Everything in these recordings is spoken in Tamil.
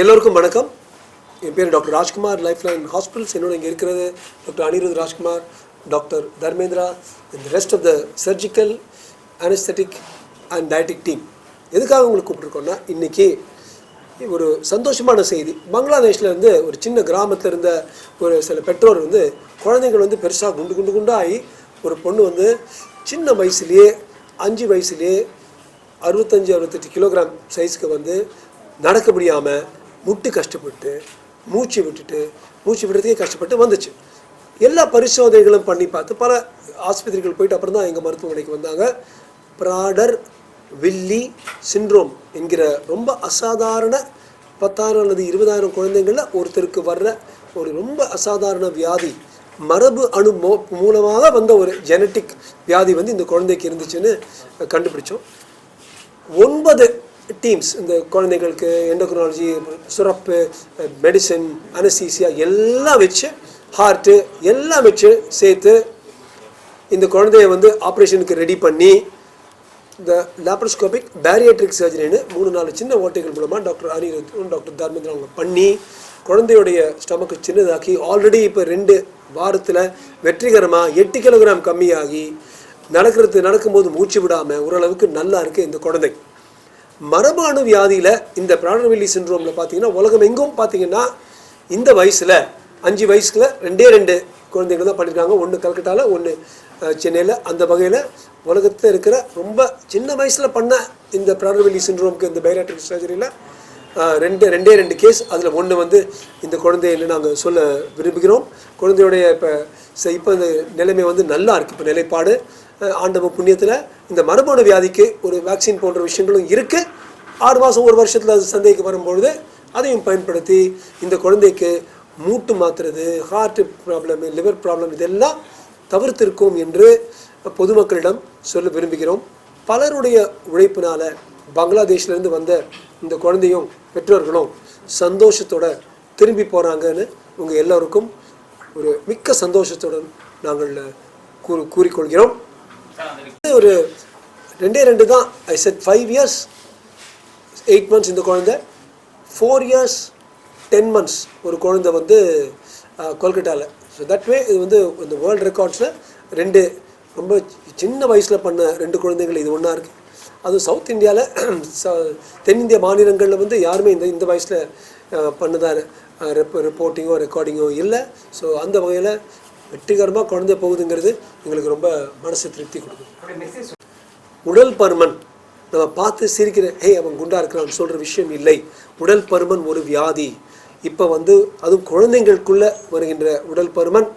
எல்லோருக்கும் வணக்கம். என் பேர் டாக்டர் ராஜ்குமார், லைஃப்லைன் ஹாஸ்பிட்டல்ஸ். என்னோட இங்கே இருக்கிறது டாக்டர் அனிருத் ராஜ்குமார், டாக்டர் தர்மேந்திரா, இந்த rest of the surgical anaesthetic and dietetic team. எதுக்காக உங்களுக்கு கூப்பிட்ருக்கோன்னா, இன்றைக்கி ஒரு சந்தோஷமான செய்தி. பங்களாதேஷில் இருந்து ஒரு சின்ன கிராமத்தில் இருந்த ஒரு சில பெற்றோர் குழந்தைகள் பெருசாக குண்டு குண்டாகி ஒரு பொண்ணு சின்ன வயசுலேயே 5 வயசுலேயே 65-68 கிலோகிராம் சைஸுக்கு நடக்க முடியாமல் முட்டு கஷ்டப்பட்டு மூச்சு விடுறதுக்கே கஷ்டப்பட்டு வந்துச்சு. எல்லா பரிசோதனைகளும் பண்ணி பார்த்து பல ஆஸ்பத்திரிகள் போயிட்டு அப்புறம் தான் எங்கள் மருத்துவமனைக்கு வந்தாங்க. ப்ராடர் வில்லி சிண்ட்ரோம் என்கிற ரொம்ப அசாதாரண 10,000 அல்லது 20,000 குழந்தைங்களில் ஒருத்தருக்கு வர்ற ஒரு ரொம்ப அசாதாரண வியாதி, மரபு அணு மூலமாக வந்த ஒரு ஜெனட்டிக் வியாதி இந்த குழந்தைக்கு இருந்துச்சுன்னு கண்டுபிடிச்சோம். 9 டீம்ஸ் இந்த குழந்தைங்களுக்கு எண்டோக்ரினாலஜி, சுரப்பு, மெடிசன், அனஸ்தீசியா எல்லாம் வச்சு, ஹார்ட்டு எல்லாம் வச்சு சேர்த்து இந்த குழந்தைய ஆப்ரேஷனுக்கு ரெடி பண்ணி இந்த லேப்ரோஸ்கோபிக் பேரியாட்ரிக் சர்ஜரின்னு 3-4 சின்ன ஓட்டைகள் மூலமாக டாக்டர் அனிருத், டாக்டர் தர்மேந்திரா அவங்க பண்ணி குழந்தையுடைய ஸ்டமக்கு சின்னதாக்கி ஆல்ரெடி இப்போ 2 வாரத்தில் வெற்றிகரமாக 8 கிலோகிராம் கம்மியாகி நடக்கும்போது மூச்சு விடாமல் ஓரளவுக்கு நல்லா இருக்குது இந்த குழந்தை. மரபு அணு வியாதியில் இந்த ப்ராடர் வில்லி சிண்ட்ரோமில் பார்த்தீங்கன்னா உலகம் எங்கும் பார்த்தீங்கன்னா இந்த வயசில் 5 வயசுல 2 குழந்தைகள் தான் பண்ணியிருக்காங்க. 1 கல்கட்டாவில், 1 சென்னையில். அந்த வகையில் உலகத்தில் இருக்கிற ரொம்ப சின்ன வயசில் பண்ண இந்த ப்ராடர் வில்லி சிண்ட்ரோமுக்கு இந்த பைரியாட்ரிக் சர்ஜரியில் 2 கேஸ். அதில் 1 இந்த குழந்தைன்னு நாங்கள் சொல்ல விரும்புகிறோம். குழந்தையுடைய இப்போ இந்த நிலைமை நல்லா இருக்குது. இப்போ நிலைப்பாடு ஆண்டவ புண்ணியத்தில் இந்த மரபணு வியாதிக்கு ஒரு வேக்சின் போன்ற விஷயங்களும் இருக்குது. 6 மாதம் 1 வருஷத்தில் அது சந்தைக்கு வரும்பொழுது அதையும் பயன்படுத்தி இந்த குழந்தைக்கு மூட்டு மாற்றுறது, ஹார்ட் ப்ராப்ளம், லிவர் ப்ராப்ளம் இதெல்லாம் தவிர்த்திருக்கும் என்று பொதுமக்களிடம் சொல்ல விரும்புகிறோம். பலருடைய உழைப்பினால் பங்களாதேஷ்லேருந்து வந்த இந்த குழந்தையும் பெற்றோர்களும் சந்தோஷத்தோடு திரும்பி போகிறாங்கன்னு உங்கள் எல்லோருக்கும் ஒரு மிக்க சந்தோஷத்துடன் நாங்கள் கூறிக்கொள்கிறோம். ஒரு 2 தான். ஐ செட் 5 years 8 months இந்த குழந்தை, 4 years 10 months ஒரு குழந்தை கொல்கட்டாவில். ஸோ தட் வே இது இந்த வேர்ல்டு ரெக்கார்ட்ஸில் 2 ரொம்ப சின்ன வயசில் பண்ண 2 குழந்தைகள் இது ஒன்றா இருக்குது. அதுவும் சவுத் இந்தியாவில் தென்னிந்திய மாநிலங்களில் யாருமே இந்த வயசில் பண்ணதாக ரிப்போர்ட்டிங்கோ ரெக்கார்டிங்கோ இல்லை. ஸோ அந்த வகையில் வெற்றிகரமாக குழந்தை போகுதுங்கிறது எங்களுக்கு ரொம்ப மனசு திருப்தி கொடுக்குது. உடல் பருமன் நம்ம பார்த்து சிரிக்கிற அவன் குண்டாக இருக்கிறான்னு சொல்கிற விஷயம் இல்லை. உடல் பருமன் ஒரு வியாதி. இப்போ அதுவும் குழந்தைங்களுக்குள்ளே வருகின்ற உடல் பருமன்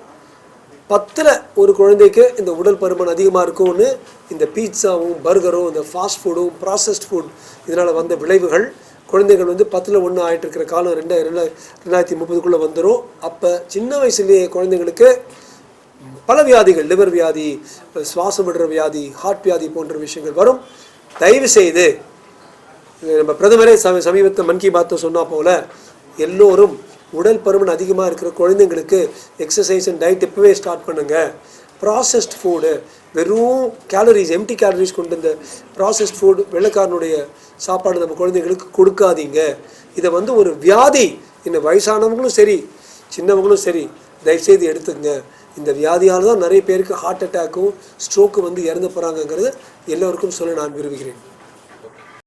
10ல் ஒரு குழந்தைக்கு இந்த உடல் பருமன் அதிகமாக இருக்கும்னு இந்த பீட்சாவும் பர்கரும் இந்த ஃபாஸ்ட் ஃபுட்டும் ப்ராசஸ்ட் ஃபுட் இதனால் வந்த விளைவுகள். குழந்தைகள் 10ல் 1 ஆகிட்டு இருக்கிற காலம் 2030க்குள்ளே வந்துடும். அப்போ சின்ன வயசுலேயே குழந்தைங்களுக்கு பல வியாதிகள், லிவர் வியாதி, சுவாசம் விடுற வியாதி, ஹார்ட் வியாதி போன்ற விஷயங்கள் வரும். தயவு செய்து நம்ம பிரதமரே சமீபத்தில் மன் கி பாத்தை சொன்னா போல் எல்லோரும் உடல் பருமன் அதிகமாக இருக்கிற குழந்தைங்களுக்கு எக்ஸசைஸ் அண்ட் டயட் இப்போவே ஸ்டார்ட் பண்ணுங்கள். ப்ராசஸ்ட் ஃபுட்டு, வெறும் கேலரிஸ், எம்டி கேலரிஸ் கொண்டு இந்த ப்ராசஸ்ட் ஃபுட், வெள்ளைக்காரனுடைய சாப்பாடு நம்ம குழந்தைங்களுக்கு கொடுக்காதீங்க. இதை ஒரு வியாதி. இந்த வயசானவங்களும் சரி, சின்னவங்களும் சரி, தயவுசெய்து எடுத்துங்க. இந்த வியாதியால் தான் நிறைய பேருக்கு ஹார்ட் அட்டாக்கும் ஸ்ட்ரோக்கு இறந்து போகிறாங்கங்கிறது எல்லோருக்கும் சொல்ல நான் விரும்புகிறேன்.